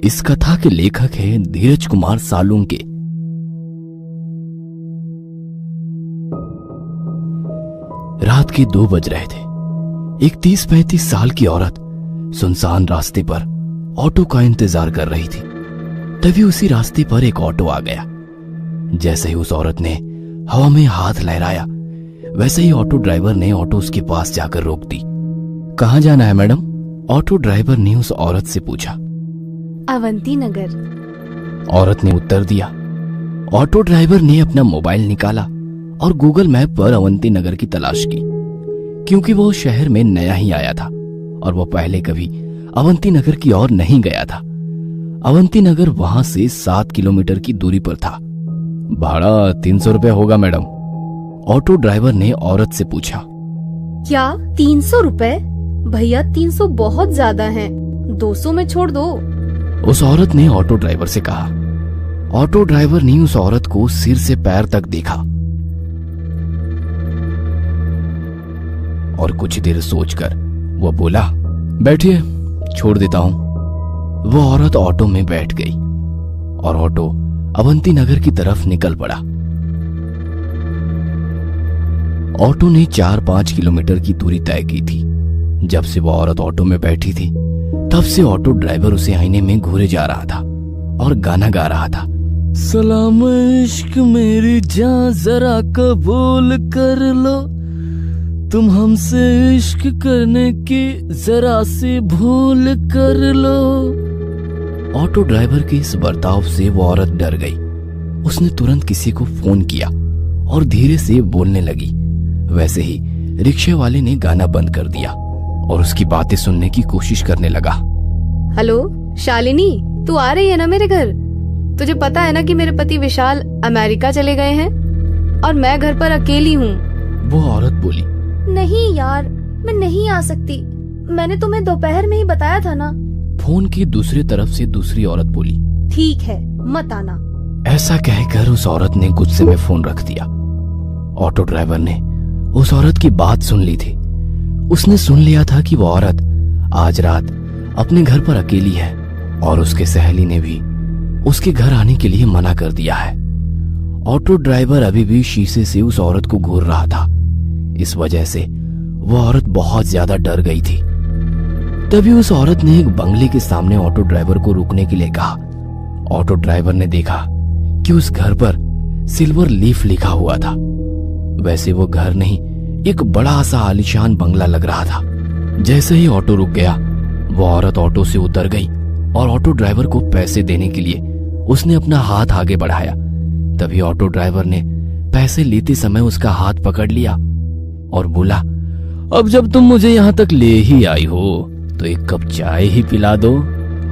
इस कथा के लेखक हैं धीरज कुमार सालुंके। रात के 2 बज रहे थे। एक 30-35 साल की औरत सुनसान रास्ते पर ऑटो का इंतजार कर रही थी। तभी उसी रास्ते पर एक ऑटो आ गया। जैसे ही उस औरत ने हवा में हाथ लहराया, वैसे ही ऑटो ड्राइवर ने ऑटो उसके पास जाकर रोक दी। कहाँ जाना है मैडम? ऑटो ड्राइवर ने उस औरत से पूछा। अवंती नगर। औरत ने उत्तर दिया। ऑटो ड्राइवर ने अपना मोबाइल निकाला और गूगल मैप पर अवंती नगर की तलाश की, क्योंकि वो शहर में नया ही आया था और वो पहले कभी अवंती नगर की ओर नहीं गया था। अवंती नगर वहां से 7 किलोमीटर की दूरी पर था। भाड़ा 300 रुपए होगा मैडम, ऑटो ड्राइवर ने औरत से पूछा। क्या 300 रुपए? भैया 300 बहुत ज्यादा है, 200 में छोड़ दो। उस औरत ने ऑटो ड्राइवर से कहा। ऑटो ड्राइवर ने उस औरत को सिर से पैर तक देखा और कुछ देर सोचकर वो बोला, बैठिए, छोड़ देता हूं। वो औरत ऑटो में बैठ गई और ऑटो अवंती नगर की तरफ निकल पड़ा। ऑटो ने 4-5 किलोमीटर की दूरी तय की थी। जब से वो औरत ऑटो में बैठी थी, तब से ऑटो ड्राइवर उसे आईने में घूरे जा रहा था और गाना गा रहा था। सलाम इश्क मेरी जान जरा कबूल कर लो, तुम हमसे इश्क करने की जरा सी भूल कर लो। ऑटो ड्राइवर के इस बर्ताव से वो औरत डर गई। उसने तुरंत किसी को फोन किया और धीरे से बोलने लगी। वैसे ही रिक्शे वाले ने गाना बंद कर दिया और उसकी बातें सुनने की कोशिश करने लगा। हेलो शालिनी, तू आ रही है ना मेरे घर? तुझे पता है ना कि मेरे पति विशाल अमेरिका चले गए हैं और मैं घर पर अकेली हूँ। वो औरत बोली। नहीं यार, मैं नहीं आ सकती, मैंने तुम्हें दोपहर में ही बताया था ना। फोन की दूसरी तरफ से दूसरी औरत बोली। ठीक है, मत आना। ऐसा कहकर उस औरत ने गुस्से में फोन रख दिया। ऑटो ड्राइवर ने उस औरत की बात सुन ली थी। उसने सुन लिया था कि वो औरत आज रात अपने घर पर अकेली है और उसके सहेली ने भी उसके घर आने के लिए मना कर दिया है। ऑटो ड्राइवर अभी भी शीशे से उस औरत को घूर रहा था। इस वजह से वो औरत बहुत ज्यादा डर गई थी। तभी उस औरत ने एक बंगले के सामने ऑटो ड्राइवर को रुकने के लिए कहा। ऑटो ड्राइवर ने देखा कि उस घर पर सिल्वर लीफ लिखा हुआ था। वैसे वो घर नहीं, एक बड़ा सा आलीशान बंगला लग रहा था। जैसे ही ऑटो रुक गया, वो औरत ऑटो से उतर गई और ऑटो ड्राइवर को पैसे देने के लिए उसने अपना हाथ आगे बढ़ाया। तभी ऑटो ड्राइवर ने पैसे लेते समय उसका हाथ पकड़ लिया और बोला, अब जब तुम मुझे यहाँ तक ले ही आई हो तो एक कप चाय ही पिला दो।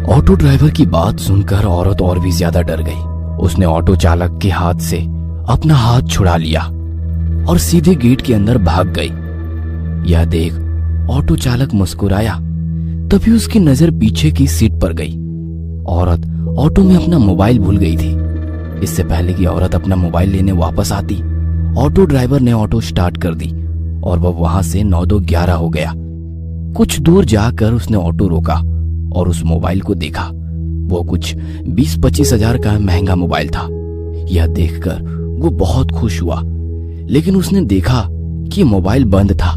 ऑटो ड्राइवर की बात सुनकर औरत और भी ज्यादा डर गई। उसने ऑटो चालक के हाथ से अपना हाथ छुड़ा लिया और सीधे गेट के अंदर भाग गई। यह देख ऑटो चालक मुस्कुराया। तभी उसकी नजर पीछे की सीट पर गई। औरत ऑटो में अपना मोबाइल भूल गई थी। इससे पहले कि औरत अपना मोबाइल लेने वापस आती, ऑटो ड्राइवर ने ऑटो स्टार्ट कर दी और वह वहां से 9-2-11 हो गया। कुछ दूर जाकर उसने ऑटो रोका और उस मोबाइल को देखा। वो कुछ 20-25 हजार का महंगा मोबाइल था। यह देखकर वो बहुत खुश हुआ, लेकिन उसने देखा कि मोबाइल बंद था।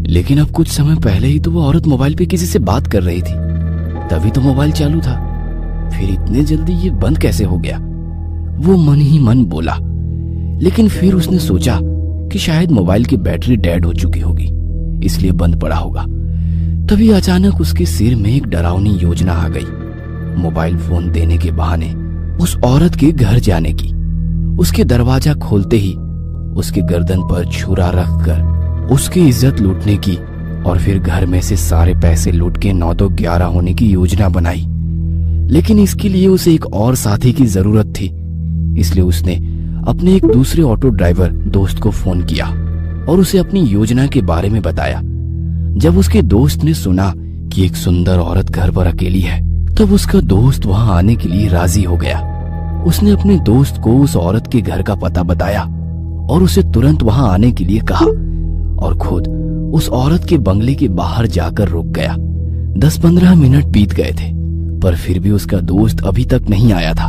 लेकिन अब कुछ समय पहले ही तो वो औरत मोबाइल पे किसी से बात कर रही थी, तभी तो मोबाइल चालू था। फिर इतने जल्दी ये बंद कैसे हो गया? वो मन ही मन बोला। लेकिन फिर उसने सोचा कि शायद मोबाइल की बैटरी डेड हो चुकी होगी, इसलिए बंद पड़ा होगा। तभी अचानक उसके सिर में एक डरावनी योजना आ गई। मोबाइल फोन देने के बहाने उस औरत के घर जाने की। उसके दरवाजा खोलते ही उसके गर्दन पर छुरा रखकर उसकी इज्जत लूटने की और फिर घर में से सारे पैसे लूट के 9-2-11 होने की योजना बनाई। लेकिन इसके लिए उसे एक और साथी की जरूरत थी, इसलिए उसने अपने एक दूसरे ऑटो ड्राइवर दोस्त को फोन किया और उसे अपनी योजना के बारे में बताया। जब उसके दोस्त ने सुना कि एक सुंदर औरत घर पर अकेली है, तब उसका दोस्त वहां आने के लिए राजी हो गया। उसने अपने दोस्त को उस औरत के घर का पता बताया और उसे तुरंत वहां आने के लिए कहा और खुद उस औरत के बंगले के बाहर जाकर रुक गया। 10-15 मिनट बीत गए थे। पर फिर भी उसका दोस्त अभी तक नहीं आया था।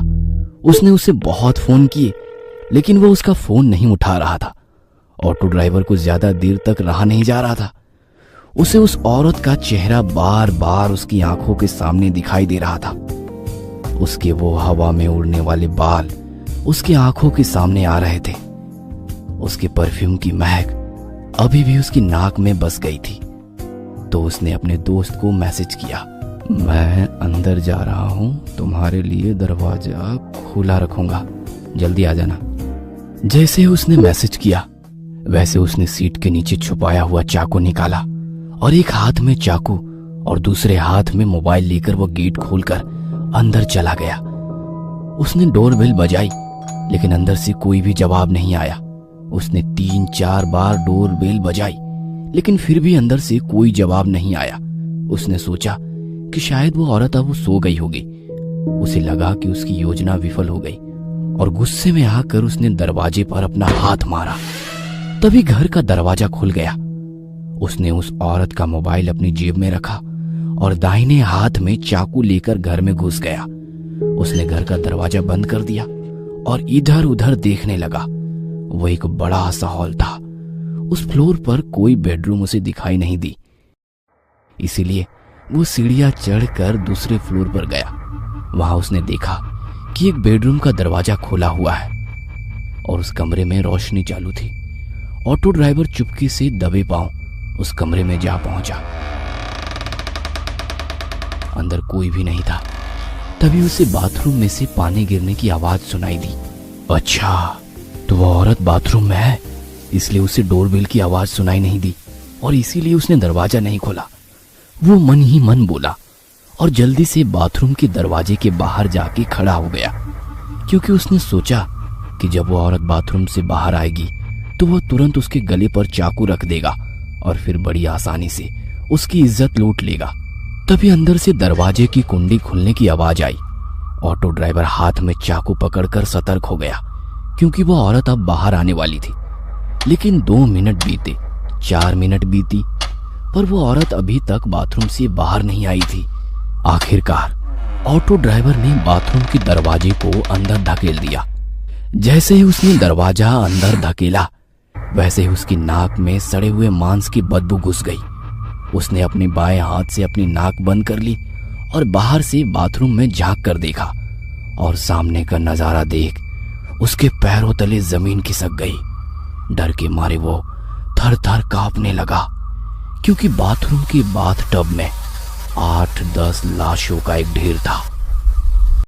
उसने उसे बहुत फोन किए, लेकिन वो उसका फोन नहीं उठा रहा था। ऑटो ड्राइवर को ज्यादा देर तक रहा नहीं जा रहा था। उसे उस औरत का चेहरा बार बार उसकी आंखों के सामने दिखाई दे रहा था। उसके वो हवा में उड़ने वाले बाल उसकी आंखों के सामने आ रहे थे। उसके परफ्यूम की महक अभी भी उसकी नाक में बस गई थी। तो उसने अपने दोस्त को मैसेज किया, मैं अंदर जा रहा हूं, तुम्हारे लिए दरवाजा खुला रखूंगा, जल्दी आ जाना। जैसे उसने मैसेज किया वैसे उसने सीट के नीचे छुपाया हुआ चाकू निकाला और एक हाथ में चाकू और दूसरे हाथ में मोबाइल लेकर वो गेट खोलकर अंदर चला गया। उसने डोरबेल बजाई, लेकिन अंदर से कोई भी जवाब नहीं आया। उसने 3-4 बार डोरबेल बजाई, लेकिन फिर भी अंदर से कोई जवाब नहीं आया। उसने सोचा कि शायद वो औरत अब सो गई होगी। उसे लगा कि उसकी योजना विफल हो गई और गुस्से में आकर उसने दरवाजे पर अपना हाथ मारा। तभी घर का दरवाजा खुल गया। उसने उस औरत का मोबाइल अपनी जेब में रखा और दाहिने हाथ में चाकू लेकर घर में घुस गया। उसने घर का दरवाजा बंद कर दिया और इधर उधर देखने लगा। वो एक बड़ा सा हॉल था। उस फ्लोर पर कोई बेडरूम उसे दिखाई नहीं दी, इसीलिए वो सीढ़ियां चढ़कर दूसरे फ्लोर पर गया। वहां उसने देखा कि एक बेडरूम का दरवाजा खुला हुआ है और उस कमरे में रोशनी चालू थी। ऑटो ड्राइवर चुपके से दबे पांव उस कमरे में जा पहुंचा। अंदर कोई भी नहीं था। तभी उसे बाथरूम में से पानी गिरने की आवाज सुनाई दी। अच्छा, तो वो औरत बाथरूम में है, इसलिए उसे डोरबेल की आवाज सुनाई नहीं दी और इसीलिए उसने दरवाजा नहीं खोला। वो मन ही मन बोला और जल्दी से बाथरूम के दरवाजे के बाहर जाके खड़ा हो गया, क्योंकि उसने सोचा कि जब वो औरत बाथरूम से बाहर आएगी तो वह तुरंत उसके गले पर चाकू रख देगा और फिर बड़ी आसानी से उसकी इज्जत लूट लेगा। तभी अंदर से दरवाजे की कुंडी खुलने की आवाज आई। ऑटो ड्राइवर हाथ में चाकू पकड़कर सतर्क हो गया, क्योंकि वह औरत अब बाहर आने वाली थी। लेकिन 2 मिनट बीते, 4 मिनट बीती, पर वो औरत अभी तक बाथरूम से बाहर नहीं आई थी। आखिरकार ऑटो ड्राइवर ने बाथरूम के दरवाजे को अंदर धकेल दिया। जैसे ही उसने दरवाजा अंदर धकेला, वैसे ही उसकी नाक में सड़े हुए मांस की बदबू घुस गई। उसने अपने बाएं हाथ से अपनी नाक बंद कर ली और बाहर से बाथरूम में झांक कर देखा और सामने का नजारा देख उसके पैरों तले जमीन खिसक गई। डर के मारे वो थर थर कांपने लगा, क्योंकि बाथरूम के बाथ टब में 8-10 लाशों का एक ढेर था।